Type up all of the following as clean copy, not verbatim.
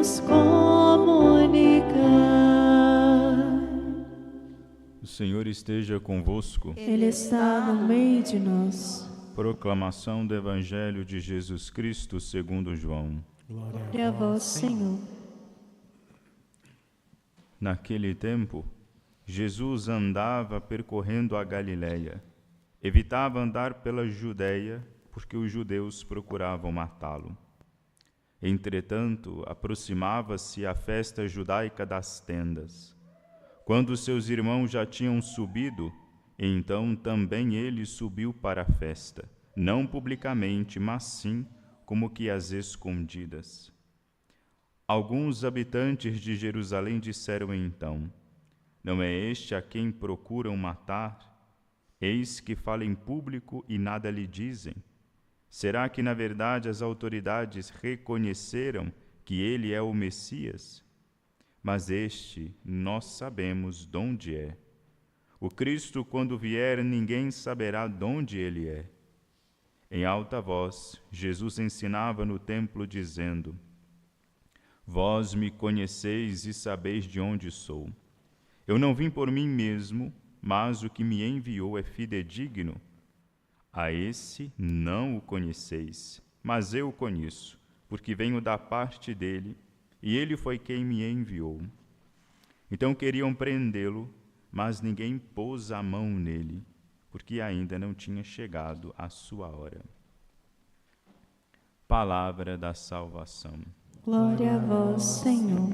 nos comunicar. O Senhor esteja convosco. Ele está no meio de nós. Proclamação do Evangelho de Jesus Cristo segundo João. Glória a vós, Senhor. Naquele tempo, Jesus andava percorrendo a Galiléia. Evitava andar pela Judéia, porque os judeus procuravam matá-lo. Entretanto, aproximava-se a festa judaica das tendas. Quando seus irmãos já tinham subido, então também ele subiu para a festa, não publicamente, mas sim como que às escondidas. Alguns habitantes de Jerusalém disseram então: não é este a quem procuram matar? Eis que fala em público e nada lhe dizem. Será que, na verdade, as autoridades reconheceram que ele é o Messias? Mas este nós sabemos de onde é. O Cristo, quando vier, ninguém saberá de onde ele é. Em alta voz, Jesus ensinava no templo, dizendo: vós me conheceis e sabeis de onde sou. Eu não vim por mim mesmo, mas o que me enviou é fidedigno. A esse não o conheceis, mas eu o conheço, porque venho da parte dele, e ele foi quem me enviou. Então queriam prendê-lo, mas ninguém pôs a mão nele, porque ainda não tinha chegado a sua hora. Palavra da salvação. Glória a vós, Senhor.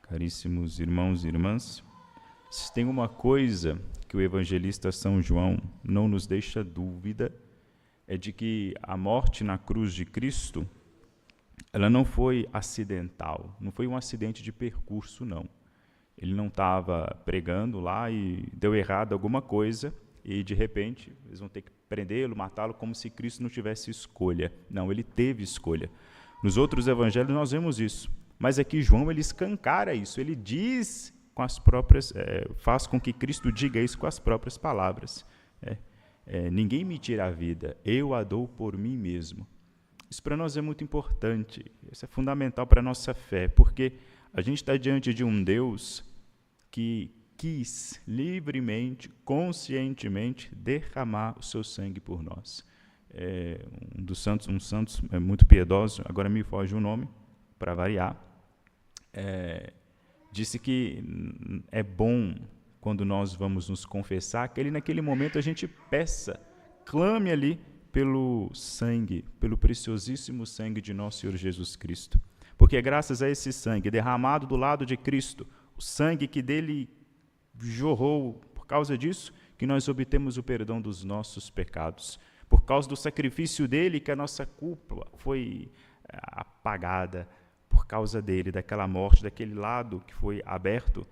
Caríssimos irmãos e irmãs, se tem uma coisa que o evangelista São João não nos deixa dúvida, é de que a morte na cruz de Cristo, ela não foi acidental, não foi um acidente de percurso, não. Ele não estava pregando lá e deu errado alguma coisa e, de repente, eles vão ter que prendê-lo, matá-lo, como se Cristo não tivesse escolha. Não, ele teve escolha. Nos outros evangelhos nós vemos isso. Mas aqui João, ele escancara isso, ele diz com as próprias, faz com que Cristo diga isso com as próprias palavras. Ninguém me tira a vida, eu a dou por mim mesmo. Isso para nós é muito importante, isso é fundamental para a nossa fé, porque a gente está diante de um Deus que quis livremente, conscientemente, derramar o seu sangue por nós. Um santo muito piedoso, agora me foge o nome, para variar, disse que é bom, quando nós vamos nos confessar, que naquele momento a gente peça, clame ali pelo sangue, pelo preciosíssimo sangue de nosso Senhor Jesus Cristo. Porque é graças a esse sangue derramado do lado de Cristo, o sangue que dele jorrou, por causa disso, que nós obtemos o perdão dos nossos pecados. Por causa do sacrifício dele, que a nossa culpa foi apagada, por causa dele, daquela morte, daquele lado que foi aberto,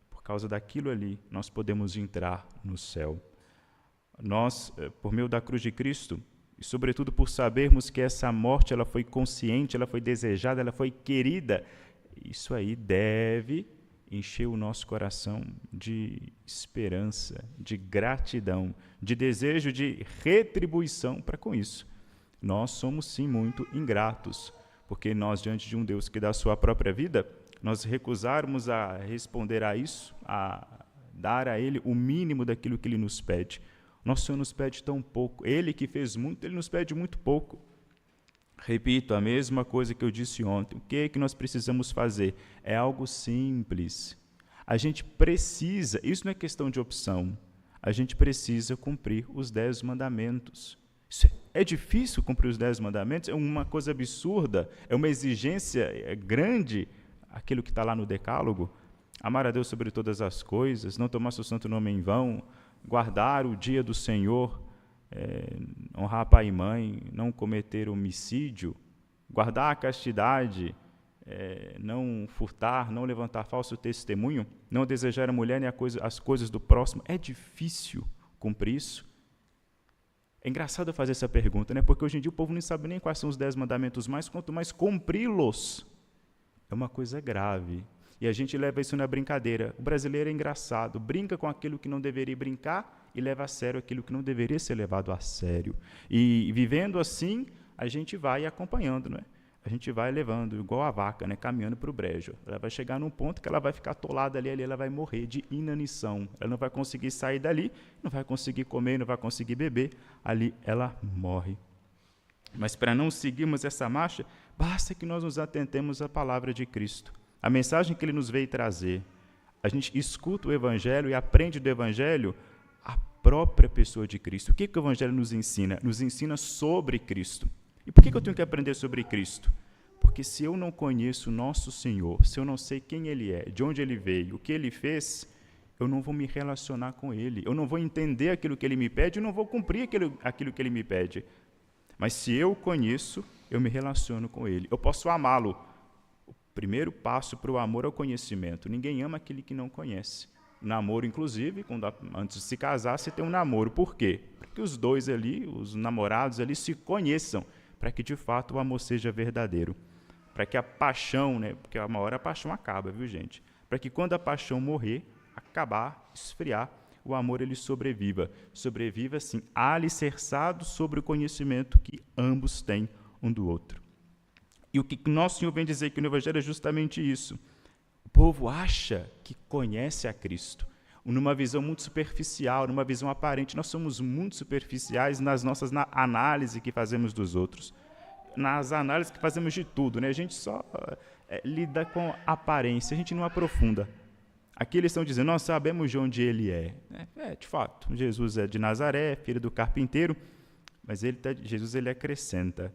por causa daquilo ali, nós podemos entrar no céu. Nós, por meio da cruz de Cristo, e sobretudo por sabermos que essa morte ela foi consciente, ela foi desejada, ela foi querida, isso aí deve encher o nosso coração de esperança, de gratidão, de desejo de retribuição para com isso. Nós somos sim muito ingratos, porque nós, diante de um Deus que dá a sua própria vida, nós recusarmos a responder a isso, a dar a Ele o mínimo daquilo que Ele nos pede. Nosso Senhor nos pede tão pouco. Ele que fez muito, Ele nos pede muito pouco. Repito, a mesma coisa que eu disse ontem. O que é que nós precisamos fazer? É algo simples. A gente precisa, isso não é questão de opção, a gente precisa cumprir os 10 mandamentos. É difícil cumprir os 10 mandamentos? É uma coisa absurda? É uma exigência grande? Aquilo que está lá no Decálogo? Amar a Deus sobre todas as coisas, não tomar seu santo nome em vão, guardar o dia do Senhor, honrar pai e mãe, não cometer homicídio, guardar a castidade, não furtar, não levantar falso testemunho, não desejar a mulher nem as coisas do próximo. É difícil cumprir isso? É engraçado fazer essa pergunta, né? Porque hoje em dia o povo não sabe nem quais são os 10 mandamentos mais, quanto mais cumpri-los. É uma coisa grave. E a gente leva isso na brincadeira. O brasileiro é engraçado, brinca com aquilo que não deveria brincar e leva a sério aquilo que não deveria ser levado a sério. E vivendo assim, a gente vai acompanhando, não é? A gente vai levando, igual a vaca, né, caminhando para o brejo. Ela vai chegar num ponto que ela vai ficar atolada ali, ela vai morrer de inanição. Ela não vai conseguir sair dali, não vai conseguir comer, não vai conseguir beber. Ali ela morre. Mas para não seguirmos essa marcha, basta que nós nos atentemos à palavra de Cristo. A mensagem que Ele nos veio trazer. A gente escuta o Evangelho e aprende do Evangelho a própria pessoa de Cristo. O que o Evangelho nos ensina? Nos ensina sobre Cristo. E por que eu tenho que aprender sobre Cristo? Porque se eu não conheço o nosso Senhor, se eu não sei quem Ele é, de onde Ele veio, o que Ele fez, eu não vou me relacionar com Ele. Eu não vou entender aquilo que Ele me pede, eu não vou cumprir aquilo que Ele me pede. Mas se eu conheço, eu me relaciono com Ele. Eu posso amá-lo. O primeiro passo para o amor é o conhecimento. Ninguém ama aquele que não conhece. Namoro, inclusive, antes de se casar, você tem um namoro. Por quê? Porque os dois ali, os namorados ali, se conheçam, para que, de fato, o amor seja verdadeiro. Para que a paixão, né, porque uma hora a paixão acaba, viu, gente? Para que quando a paixão morrer, acabar, esfriar, o amor ele sobreviva. Sobreviva, assim, alicerçado sobre o conhecimento que ambos têm um do outro. E o que nosso Senhor vem dizer aqui no Evangelho é justamente isso. O povo acha que conhece a Cristo, numa visão muito superficial, numa visão aparente. Nós somos muito superficiais nas nossas análises que fazemos dos outros, nas análises que fazemos de tudo, né? A gente só lida com aparência, a gente não aprofunda. Aqui eles estão dizendo, nós sabemos de onde ele é. De fato, Jesus é de Nazaré, filho do carpinteiro, mas Jesus ele acrescenta,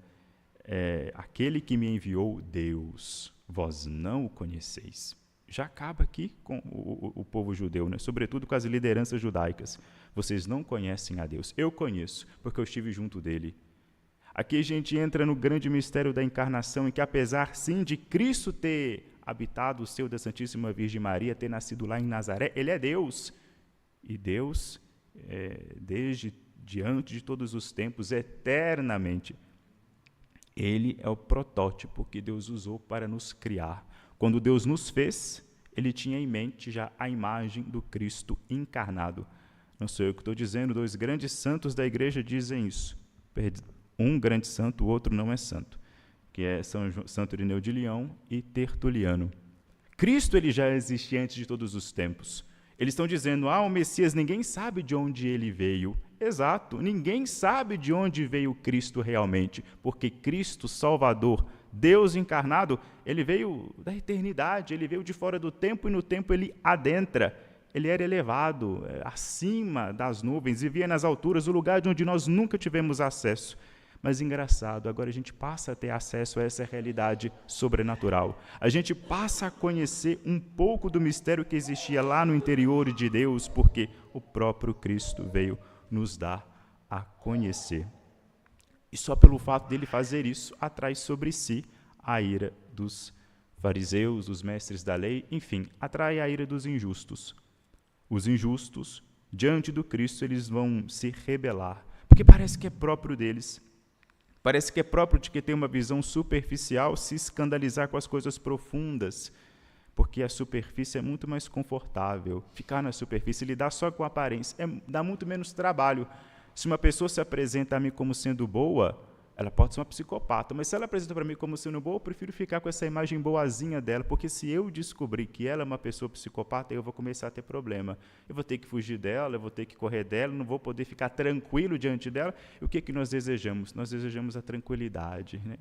aquele que me enviou, Deus, vós não o conheceis. Já acaba aqui com o povo judeu, né? Sobretudo com as lideranças judaicas. Vocês não conhecem a Deus. Eu conheço, porque eu estive junto dele. Aqui a gente entra no grande mistério da encarnação, em que apesar, sim, de Cristo ter habitado o seio da Santíssima Virgem Maria, ter nascido lá em Nazaré, ele é Deus. E Deus, desde diante de todos os tempos, eternamente, ele é o protótipo que Deus usou para nos criar. Quando Deus nos fez, ele tinha em mente já a imagem do Cristo encarnado. Não sou eu que estou dizendo, 2 grandes santos da igreja dizem isso. Um grande santo, o outro não é santo, que é Santo Irineu de Leão e Tertuliano. Cristo ele já existia antes de todos os tempos. Eles estão dizendo, o Messias, ninguém sabe de onde ele veio. Exato, ninguém sabe de onde veio Cristo realmente, porque Cristo, Salvador, Deus encarnado, ele veio da eternidade, ele veio de fora do tempo e no tempo ele adentra. Ele era elevado acima das nuvens, vivia nas alturas, o lugar de onde nós nunca tivemos acesso. Mas engraçado, agora a gente passa a ter acesso a essa realidade sobrenatural. A gente passa a conhecer um pouco do mistério que existia lá no interior de Deus, porque o próprio Cristo veio nos dar a conhecer. E só pelo fato dele fazer isso, atrai sobre si a ira dos fariseus, dos mestres da lei, enfim, atrai a ira dos injustos. Os injustos, diante do Cristo, eles vão se rebelar, porque parece que é próprio deles. Parece que é próprio de quem tem uma visão superficial se escandalizar com as coisas profundas, porque a superfície é muito mais confortável. Ficar na superfície, lidar só com a aparência, dá muito menos trabalho. Se uma pessoa se apresenta a mim como sendo boa, ela pode ser uma psicopata, mas se ela apresenta para mim como sendo boa, eu prefiro ficar com essa imagem boazinha dela, porque se eu descobrir que ela é uma pessoa psicopata, eu vou começar a ter problema. Eu vou ter que fugir dela, eu vou ter que correr dela, não vou poder ficar tranquilo diante dela. E o que nós desejamos? Nós desejamos a tranquilidade, né?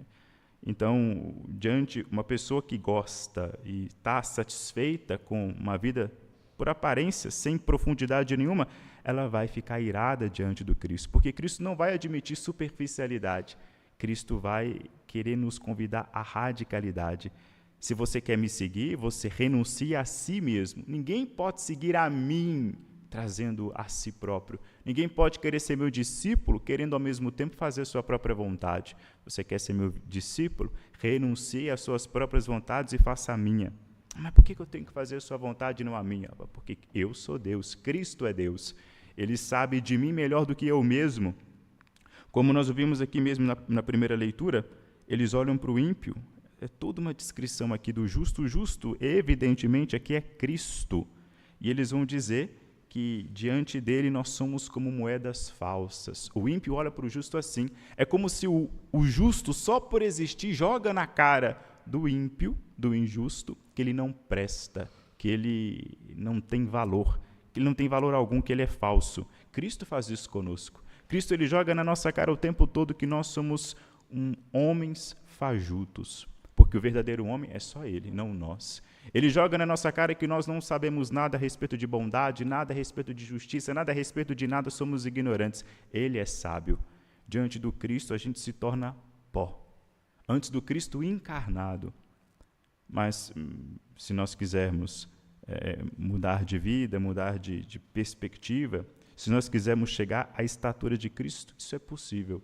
Então, diante uma pessoa que gosta e está satisfeita com uma vida por aparência, sem profundidade nenhuma, ela vai ficar irada diante do Cristo, porque Cristo não vai admitir superficialidade. Cristo vai querer nos convidar à radicalidade. Se você quer me seguir, você renuncia a si mesmo. Ninguém pode seguir a mim trazendo a si próprio. Ninguém pode querer ser meu discípulo querendo ao mesmo tempo fazer sua própria vontade. Você quer ser meu discípulo? Renuncie às suas próprias vontades e faça a minha. Mas por que eu tenho que fazer a sua vontade e não a minha? Porque eu sou Deus, Cristo é Deus. Ele sabe de mim melhor do que eu mesmo. Como nós ouvimos aqui mesmo na primeira leitura, eles olham para o ímpio. É toda uma descrição aqui do justo. O justo, evidentemente, aqui é Cristo. E eles vão dizer que diante dele nós somos como moedas falsas. O ímpio olha para o justo assim. É como se o justo, só por existir, joga na cara do ímpio, do injusto, que ele não presta, que ele não tem valor, que ele não tem valor algum, que ele é falso. Cristo faz isso conosco. Cristo ele joga na nossa cara o tempo todo que nós somos homens fajutos, porque o verdadeiro homem é só ele, não nós. Ele joga na nossa cara que nós não sabemos nada a respeito de bondade, nada a respeito de justiça, nada a respeito de nada, somos ignorantes. Ele é sábio. Diante do Cristo a gente se torna pó. Antes do Cristo encarnado. Mas se nós quisermos mudar de vida, mudar de perspectiva, se nós quisermos chegar à estatura de Cristo, isso é possível.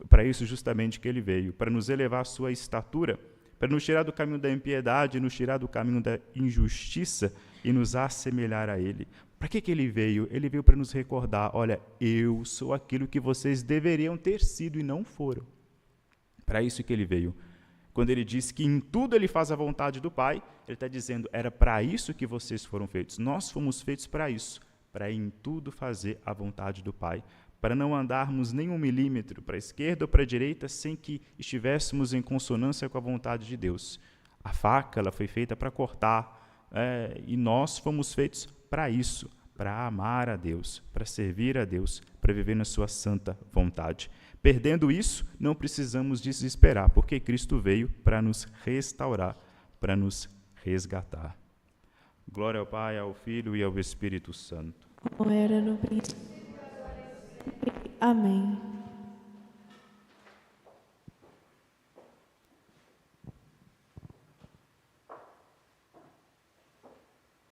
Para isso justamente que ele veio, para nos elevar à sua estatura, para nos tirar do caminho da impiedade, nos tirar do caminho da injustiça e nos assemelhar a ele. Para que ele veio? Ele veio para nos recordar, olha, eu sou aquilo que vocês deveriam ter sido e não foram. Para isso que ele veio. Quando ele diz que em tudo ele faz a vontade do Pai, ele está dizendo, era para isso que vocês foram feitos. Nós fomos feitos para isso, para em tudo fazer a vontade do Pai, para não andarmos nem 1 milímetro para a esquerda ou para a direita sem que estivéssemos em consonância com a vontade de Deus. A faca ela foi feita para cortar, e nós fomos feitos para isso, para amar a Deus, para servir a Deus, para viver na sua santa vontade. Perdendo isso, não precisamos desesperar, porque Cristo veio para nos restaurar, para nos resgatar. Glória ao Pai, ao Filho e ao Espírito Santo. Como era no princípio. Amém.